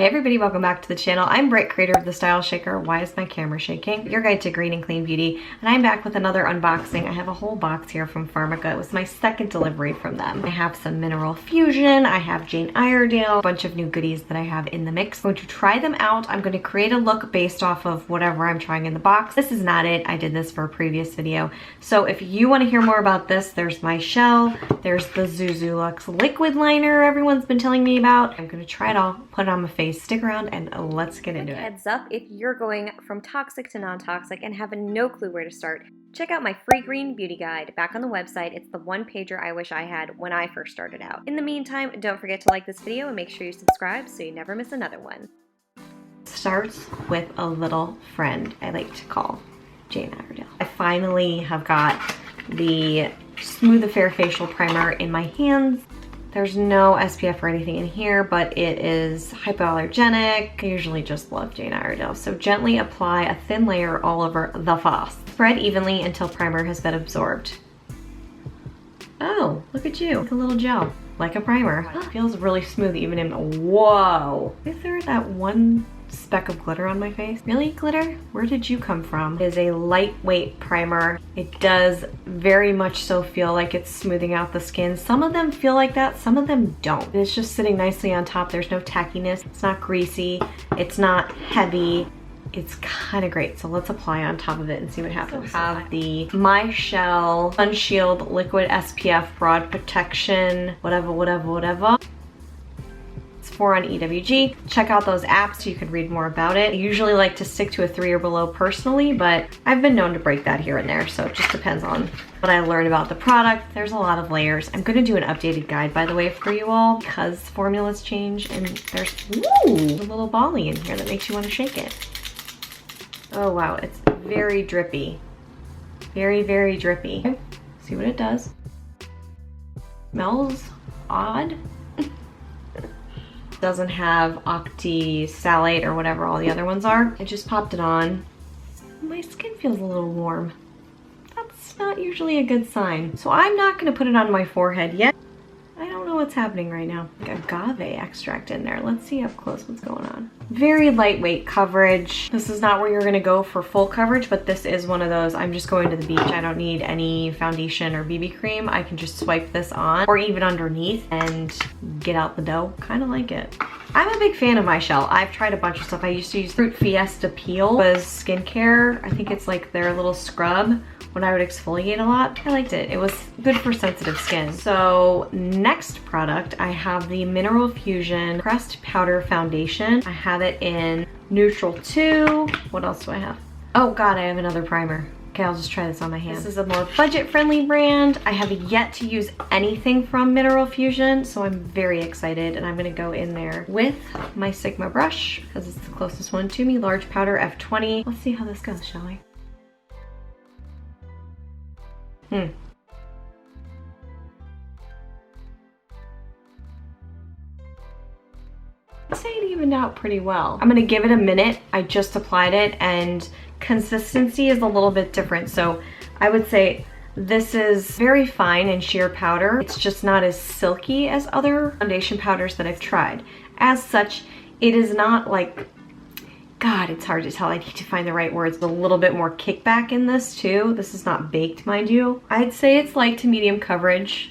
Hey everybody, welcome back to the channel. I'm Britt, creator of the StyleShaker. Why is my camera shaking? Your guide to green and clean beauty, and I'm back with another unboxing. I have a whole box here from Pharmaca. It was my second delivery from them. I have some Mineral Fusion, I have Jane Iredale, a bunch of new goodies that I have in the mix. I'm going to try them out. I'm going to create a look based off of whatever I'm trying in the box. This is not it. I did this for a previous video. So if you want to hear more about this, there's Mychelle, there's the Zuzu Luxe liquid liner everyone's been telling me about. I'm going to try it all, put it on my face. Stick around and let's get into it. Heads up, if you're going from toxic to non-toxic and have no clue where to start, check out my free green beauty guide back on the website. It's the one pager I wish I had when I first started out. In the meantime, don't forget to like this video and make sure you subscribe so you never miss another one. Starts with a little friend I like to call Jane Iredale. I finally have got the Smooth Affair Facial Primer in my hands. There's no SPF or anything in here, but it is hypoallergenic. I usually just love Jane Iredale. So gently apply a thin layer all over the face. Spread evenly until primer has been absorbed. Oh, look at you. Like a little gel, like a primer. It feels really smooth even in, whoa. Is there that one speck of glitter on my face? Really, glitter? Where did you come from? It is a lightweight primer. It does very much so feel like it's smoothing out the skin. Some of them feel like that, some of them don't. It's just sitting nicely on top. There's no tackiness. It's not greasy. It's not heavy. It's kind of great. So let's apply on top of it and see what happens. So have the Mychelle Unshielded Liquid SPF Broad Protection, whatever. 4 on EWG. Check out those apps so you can read more about it. I usually like to stick to a 3 or below personally, but I've been known to break that here and there, so it just depends on what I learn about the product. There's a lot of layers. I'm going to do an updated guide, by the way, for you all because formulas change and there's a little bally in here that makes you want to shake it. Oh wow, it's very drippy. Very, very drippy. Okay. See what it does. Smells odd. Doesn't have oxysalate or whatever all the other ones are. I just popped it on. My skin feels a little warm. That's not usually a good sign. So I'm not gonna put it on my forehead yet. I don't know what's happening right now. Like agave extract in there. Let's see up close what's going on. Very lightweight coverage. This is not where you're gonna go for full coverage, but this is one of those, I'm just going to the beach. I don't need any foundation or BB cream. I can just swipe this on or even underneath and get out the dough. Kind of like it. I'm a big fan of Mychelle. I've tried a bunch of stuff. I used to use Fruit Fiesta Peel as skincare. I think it's like their little scrub when I would exfoliate a lot. I liked it. It was good for sensitive skin. So next product, I have the Mineral Fusion Pressed Powder Foundation. I have it in Neutral 2. What else do I have? Oh God, I have another primer. Okay, I'll just try this on my hand. This is a more budget-friendly brand. I have yet to use anything from Mineral Fusion, so I'm very excited, and I'm gonna go in there with my Sigma brush, because it's the closest one to me, large powder F20. Let's see how this goes, shall we? I'd say it evened out pretty well. I'm gonna give it a minute. I just applied it and consistency is a little bit different. So I would say this is very fine and sheer powder. It's just not as silky as other foundation powders that I've tried. As such, it is not like, God, it's hard to tell. I need to find the right words. A little bit more kickback in this too. This is not baked, mind you. I'd say it's light to medium coverage.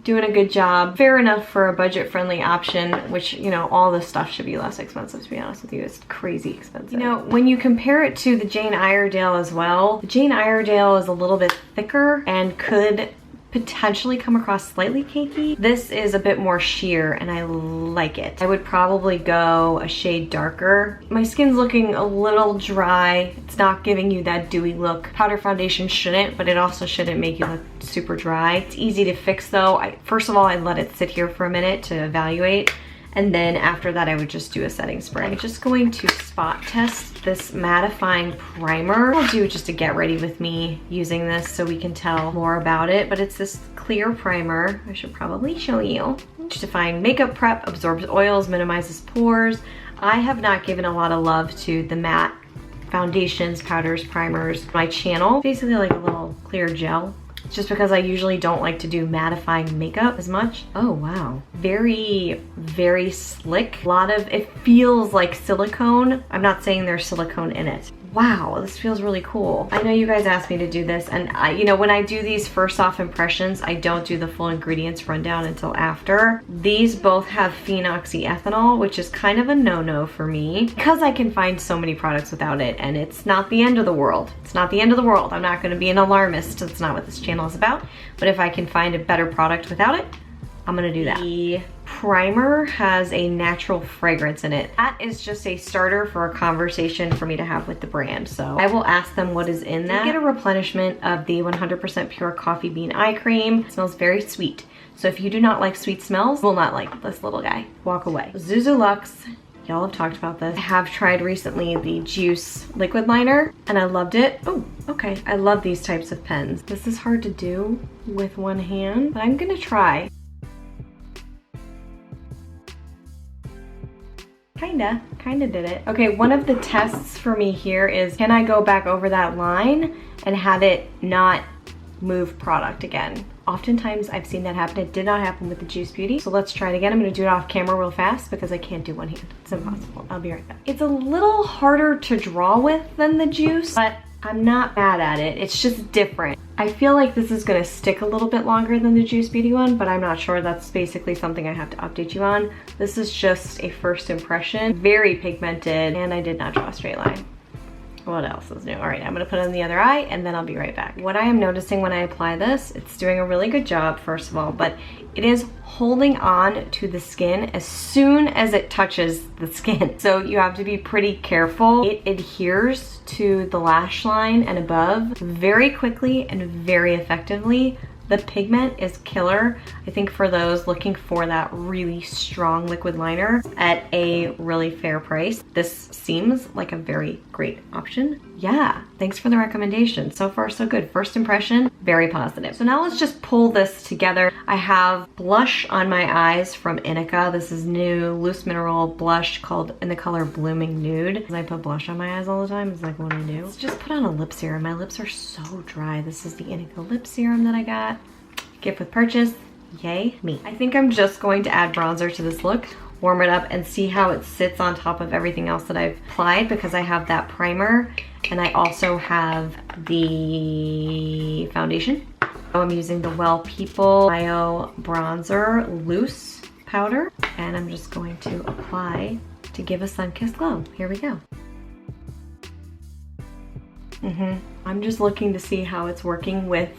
Doing a good job. Fair enough for a budget-friendly option, which, you know, all this stuff should be less expensive, to be honest with you. It's crazy expensive. You know, when you compare it to the Jane Iredale as well, the Jane Iredale is a little bit thicker and could potentially come across slightly cakey. This is a bit more sheer and I like it. I would probably go a shade darker. My skin's looking a little dry. It's not giving you that dewy look. Powder foundation shouldn't, but it also shouldn't make you look super dry. It's easy to fix though. First of all, I'd let it sit here for a minute to evaluate. And then after that, I would just do a setting spray. I'm just going to spot test this mattifying primer. I'll do just to get ready with me using this so we can tell more about it. But it's this clear primer. I should probably show you. Define makeup prep, absorbs oils, minimizes pores. I have not given a lot of love to the matte foundations, powders, primers. My channel, basically like a little clear gel. just because I usually don't like to do mattifying makeup as much. Oh wow, very, very slick. A lot of, it feels like silicone. I'm not saying there's silicone in it. Wow, this feels really cool. I know you guys asked me to do this, and you know, when I do these first off impressions, I don't do the full ingredients rundown until after. These both have phenoxyethanol, which is kind of a no-no for me because I can find so many products without it, and it's not the end of the world. It's not the end of the world. I'm not gonna be an alarmist. That's not what this channel is about. But if I can find a better product without it, I'm gonna do that. The primer has a natural fragrance in it. That is just a starter for a conversation for me to have with the brand. So I will ask them what is in that. I get a replenishment of the 100% pure coffee bean eye cream. It smells very sweet. So if you do not like sweet smells, you will not like this little guy. Walk away. Zuzu Luxe. Y'all have talked about this. I have tried recently the Juice liquid liner and I loved it. Oh, okay. I love these types of pens. This is hard to do with one hand, but I'm gonna try. Kinda did it. Okay, one of the tests for me here is, can I go back over that line and have it not move product again? Oftentimes I've seen that happen. It did not happen with the Juice Beauty. So let's try it again. I'm gonna do it off camera real fast because I can't do one hand. It's impossible. I'll be right back. It's a little harder to draw with than the Juice, but I'm not bad at it. It's just different. I feel like this is gonna stick a little bit longer than the Juice Beauty one, but I'm not sure. That's basically something I have to update you on. This is just a first impression. Very pigmented, and I did not draw a straight line. What else is new? All right, I'm gonna put it on the other eye and then I'll be right back. What I am noticing when I apply this, it's doing a really good job, first of all, but it is holding on to the skin as soon as it touches the skin. So you have to be pretty careful. It adheres to the lash line and above very quickly and very effectively. The pigment is killer. I think for those looking for that really strong liquid liner at a really fair price, this seems like a very great option. Yeah, thanks for the recommendation. So far, so good. First impression, very positive. So now let's just pull this together. I have blush on my eyes from Inica. This is new loose mineral blush called in the color Blooming Nude. I put blush on my eyes all the time. It's like what I do. Let's just put on a lip serum. My lips are so dry. This is the Inica lip serum that I got. Gift with purchase, yay me. I think I'm just going to add bronzer to this look, warm it up and see how it sits on top of everything else that I've applied because I have that primer and I also have the foundation. So I'm using the Well People Bio Bronzer Loose Powder and I'm just going to apply to give a sun-kissed glow. Here we go. I'm just looking to see how it's working with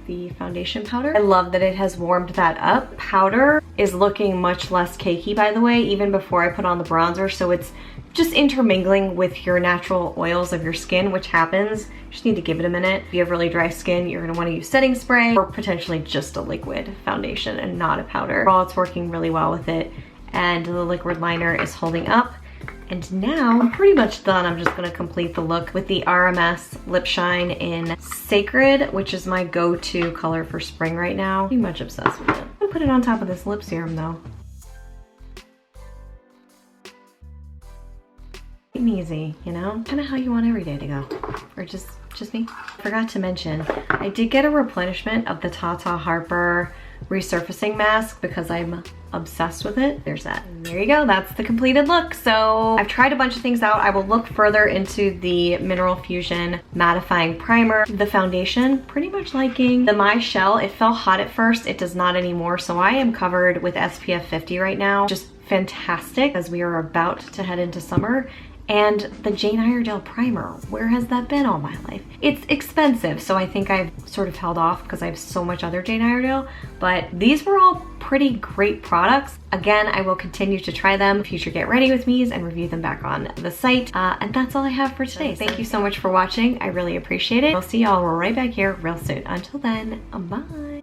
the foundation powder. I love that it has warmed that up. Powder is looking much less cakey, by the way, even before I put on the bronzer, so it's just intermingling with your natural oils of your skin, which happens. You just need to give it a minute. If you have really dry skin, you're gonna wanna use setting spray or potentially just a liquid foundation and not a powder. Overall, it's working really well with it, and the liquid liner is holding up. And now I'm pretty much done. I'm just gonna complete the look with the RMS Lip Shine in Sacred, which is my go-to color for spring right now. Pretty much obsessed with it. I'm gonna put it on top of this lip serum though. And easy, you know? Kind of how you want every day to go. Or just me. Forgot to mention, I did get a replenishment of the Tata Harper resurfacing mask because I'm obsessed with it. There's that. And there you go. That's the completed look. So I've tried a bunch of things out. I will look further into the Mineral Fusion Mattifying Primer. The foundation, pretty much liking. The Mychelle, it felt hot at first. It does not anymore. So I am covered with SPF 50 right now. Just fantastic as we are about to head into summer. And the Jane Iredale primer, where has that been all my life? It's expensive, so I think I've sort of held off because I have so much other Jane Iredale, but these were all pretty great products. Again, I will continue to try them, future Get Ready With Me's, and review them back on the site. And that's all I have for today. Thank you so much for watching. I really appreciate it. I'll see y'all right back here real soon. Until then, bye.